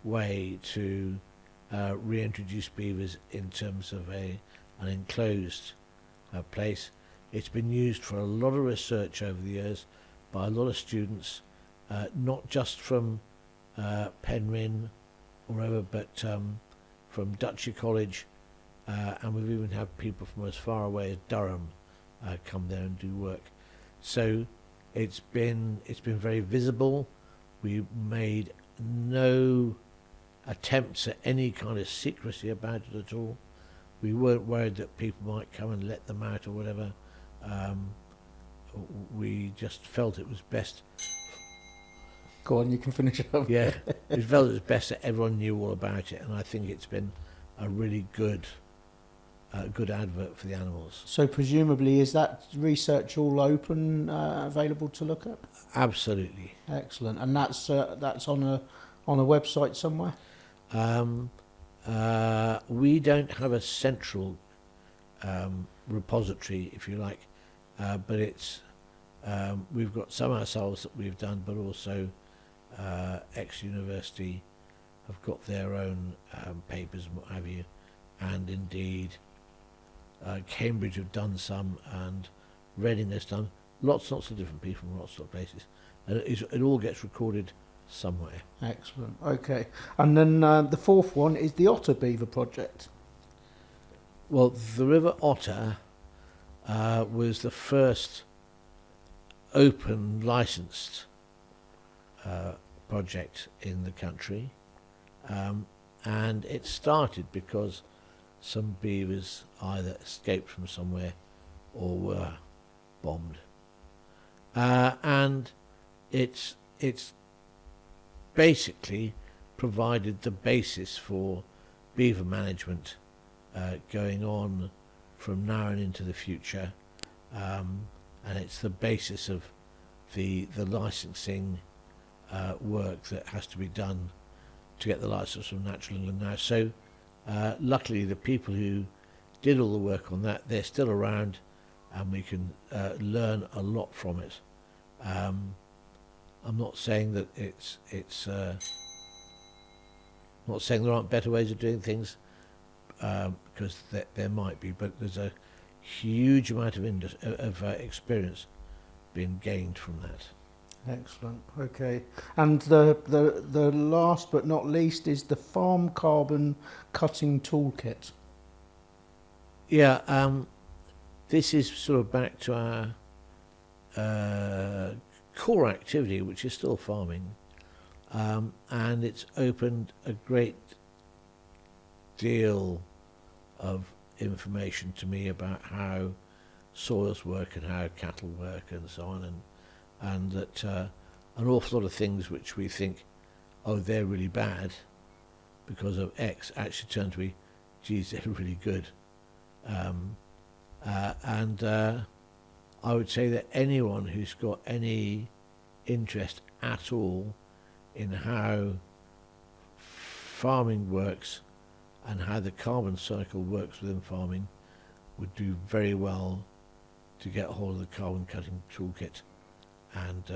S2: way to reintroduce beavers in terms of an enclosed place. It's been used for a lot of research over the years by a lot of students, not just from Penryn or wherever, but from Dutcher College, and we've even had people from as far away as Durham come there and do work. So it's been very visible. We made no attempts at any kind of secrecy about it at all. We weren't worried that people might come and let them out or whatever. We just felt it was best.
S1: Go on, you can finish up.
S2: Yeah, we felt it was best that everyone knew all about it, and I think it's been a really good advert for the animals.
S1: So presumably, is that research all open, available to look at?
S2: Absolutely.
S1: Excellent, and that's on a website somewhere.
S2: We don't have a central repository, if you like, but it's we've got some ourselves that we've done, but also ex-university have got their own papers and what have you, and indeed Cambridge have done some, and Reading has done. Lots of different people from lots of places, and it all gets recorded somewhere.
S1: Excellent. Okay, and then the fourth one is the Otter Beaver Project.
S2: Well, the River Otter was the first open licensed project in the country, and it started because some beavers either escaped from somewhere or were bombed, and it's basically provided the basis for beaver management going on from now and into the future, and it's the basis of the licensing work that has to be done to get the license from Natural England now. So luckily the people who did all the work on that, they're still around, and we can learn a lot from it. I'm not saying that it's not saying there aren't better ways of doing things, because there might be, but there's a huge amount of experience being gained from that.
S1: Excellent. Okay, and the last but not least is the Farm Carbon Cutting Toolkit.
S2: Yeah, this is sort of back to our core activity, which is still farming, and it's opened a great deal of information to me about how soils work and how cattle work and so on, and that an awful lot of things which we think, oh, they're really bad because of X, actually turn to be, geez, they're really good. And I would say that anyone who's got any interest at all in how farming works and how the carbon cycle works within farming would do very well to get a hold of the carbon cutting toolkit and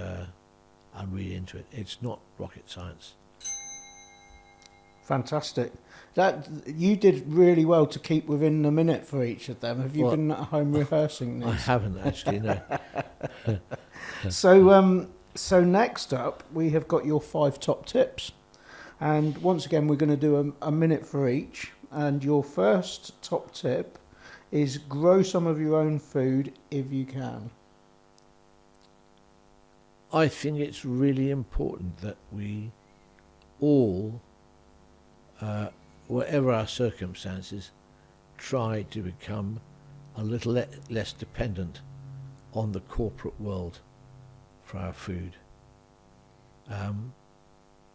S2: read into it. It's not rocket science.
S1: Fantastic. That you did really well to keep within a minute for each of them. Have you been at home rehearsing these?
S2: I haven't actually, no.
S1: So next up, we have got your 5 top tips. And once again, we're going to do a minute for each. And your first top tip is grow some of your own food if you can.
S2: I think it's really important that we all, whatever our circumstances, try to become a little less dependent on the corporate world for our food.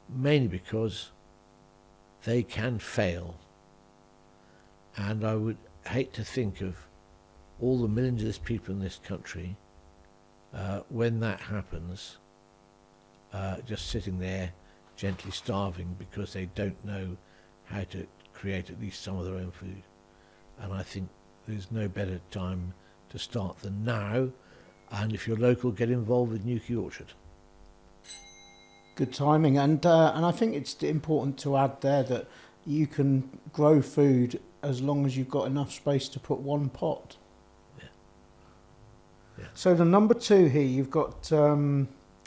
S2: Mainly because they can fail. And I would hate to think of all the millions of people in this country, when that happens, just sitting there gently starving because they don't know how to create at least some of their own food. And I think there's no better time to start than now. And if you're local, get involved with Newquay Orchard.
S1: Good timing, and I think it's important to add there that you can grow food as long as you've got enough space to put one pot.
S2: Yeah. Yeah.
S1: So the number 2 here, you've got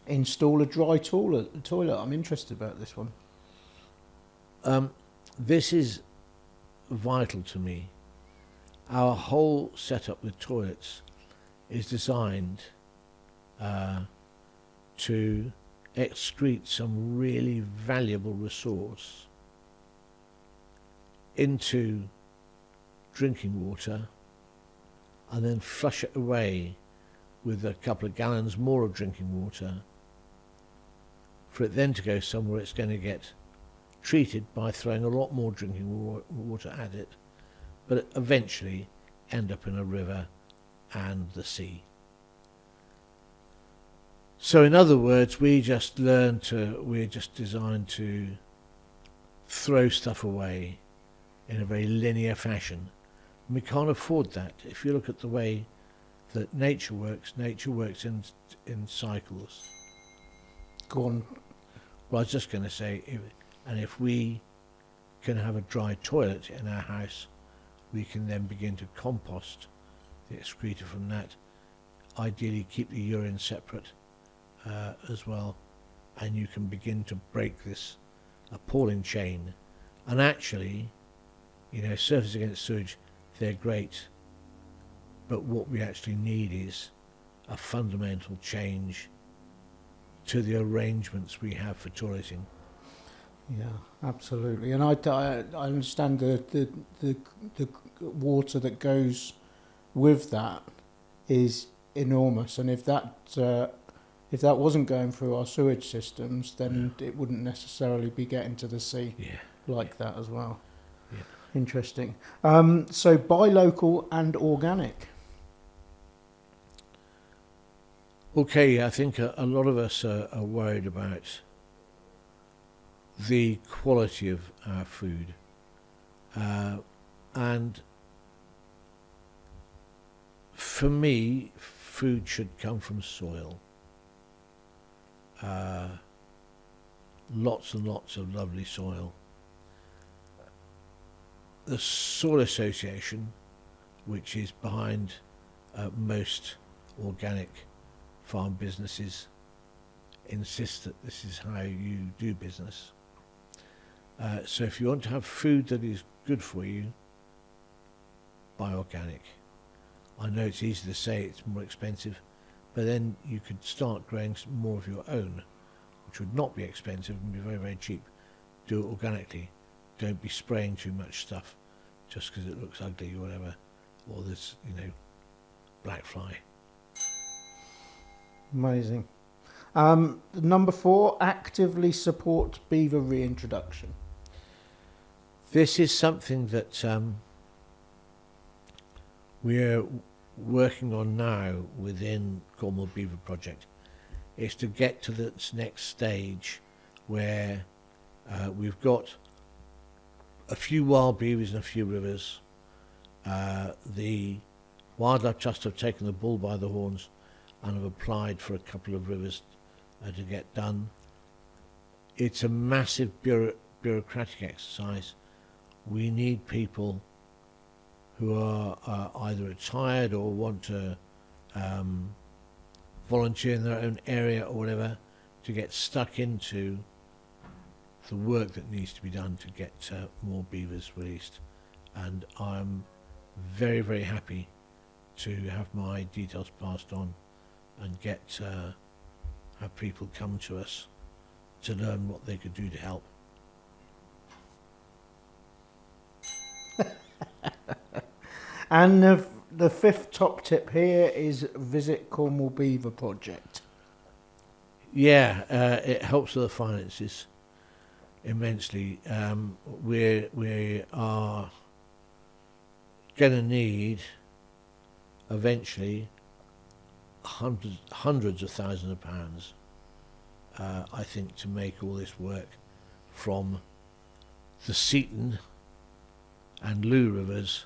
S1: install a dry toilet. I'm interested about this one.
S2: This is vital to me. Our whole setup with toilets is designed to excrete some really valuable resource into drinking water and then flush it away with a couple of gallons more of drinking water, for it then to go somewhere it's going to get treated by throwing a lot more drinking water at it, but eventually end up in a river and the sea. So in other words, we're just designed to throw stuff away in a very linear fashion. And we can't afford that. If you look at the way that nature works in cycles.
S1: Go on.
S2: Well, I was just going to say, if we can have a dry toilet in our house, we can then begin to compost the excreta from that. Ideally keep the urine separate as well, and you can begin to break this appalling chain. And actually, surface against sewage, they're great, but what we actually need is a fundamental change to the arrangements we have for toileting.
S1: Yeah, absolutely. And I understand the water that goes with that is enormous, and if that wasn't going through our sewage systems, then it wouldn't necessarily be getting to the sea that as well.
S2: Yeah.
S1: Interesting. So buy local and organic.
S2: Okay, I think a lot of us are worried about the quality of our food, and for me, food should come from soil. Lots and lots of lovely soil. The Soil Association, which is behind most organic farm businesses, insists that this is how you do business. So if you want to have food that is good for you, buy organic. I know it's easy to say it's more expensive, but then you could start growing some more of your own, which would not be expensive and be very, very cheap. Do it organically. Don't be spraying too much stuff just because it looks ugly or whatever, or there's, black fly.
S1: Amazing. Number 4, actively support beaver reintroduction.
S2: This is something that we're working on now within Cornwall Beaver Project. Is to get to this next stage where we've got a few wild beavers in a few rivers. The Wildlife Trust have taken the bull by the horns and have applied for a couple of rivers to get done. It's a massive bureaucratic exercise. We need people who are either retired or want to volunteer in their own area or whatever to get stuck into the work that needs to be done to get more beavers released. And I'm very, very happy to have my details passed on and have people come to us to learn what they could do to help.
S1: And the fifth top tip here is visit Cornwall Beaver Project.
S2: Yeah, it helps with the finances immensely. We are going to need eventually hundreds of thousands of pounds, I think, to make all this work from the Seaton and Loo rivers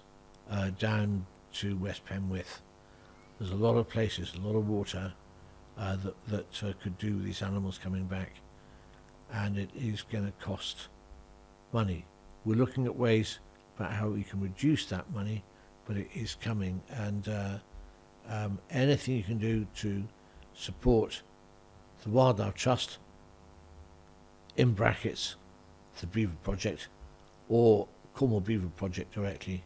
S2: down to West Penwith. There's a lot of places, a lot of water that could do with these animals coming back, and it is going to cost money. We're looking at ways about how we can reduce that money, but it is coming, and anything you can do to support the Wildlife Trust, in brackets, the Beaver Project, or Cornwall Beaver Project directly,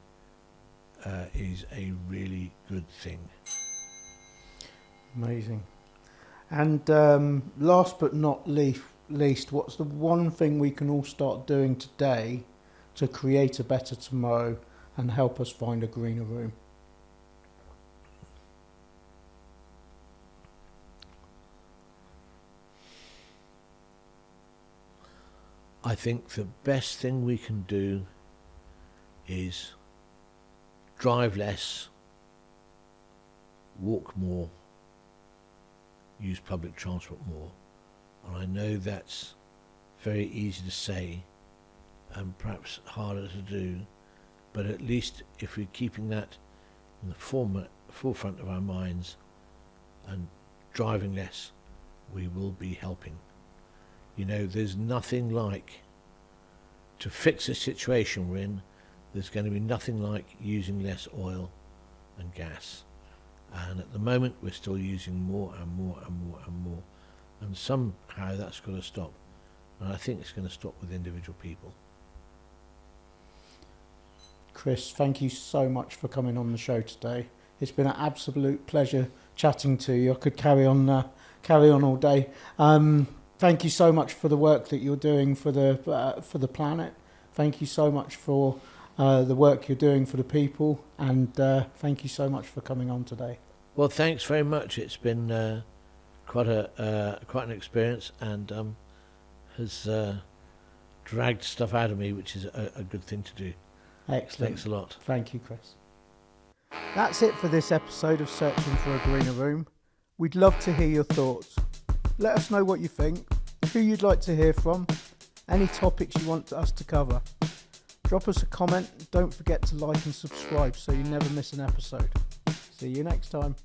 S2: is a really good thing.
S1: Amazing. And last but not least, what's the one thing we can all start doing today to create a better tomorrow and help us find a greener room?
S2: I think the best thing we can do is drive less, walk more, use public transport more. And I know that's very easy to say and perhaps harder to do, but at least if we're keeping that in the forefront of our minds and driving less, we will be helping. You know, there's nothing like, to fix the situation we're in, there's going to be nothing like using less oil and gas. And at the moment, we're still using more and more and more and more. And somehow that's got to stop. And I think it's going to stop with individual people.
S1: Chris, thank you so much for coming on the show today. It's been an absolute pleasure chatting to you. I could carry on all day. Thank you so much for the work that you're doing for the planet. Thank you so much for the work you're doing for the people, and thank you so much for coming on today.
S2: Well, thanks very much. It's been quite an experience, and has dragged stuff out of me, which is a good thing to do.
S1: Excellent.
S2: Thanks a lot.
S1: Thank you, Chris. That's it for this episode of Searching for a Greener Room. We'd love to hear your thoughts. Let us know what you think, who you'd like to hear from, any topics you want us to cover. Drop us a comment. Don't forget to like and subscribe so you never miss an episode. See you next time.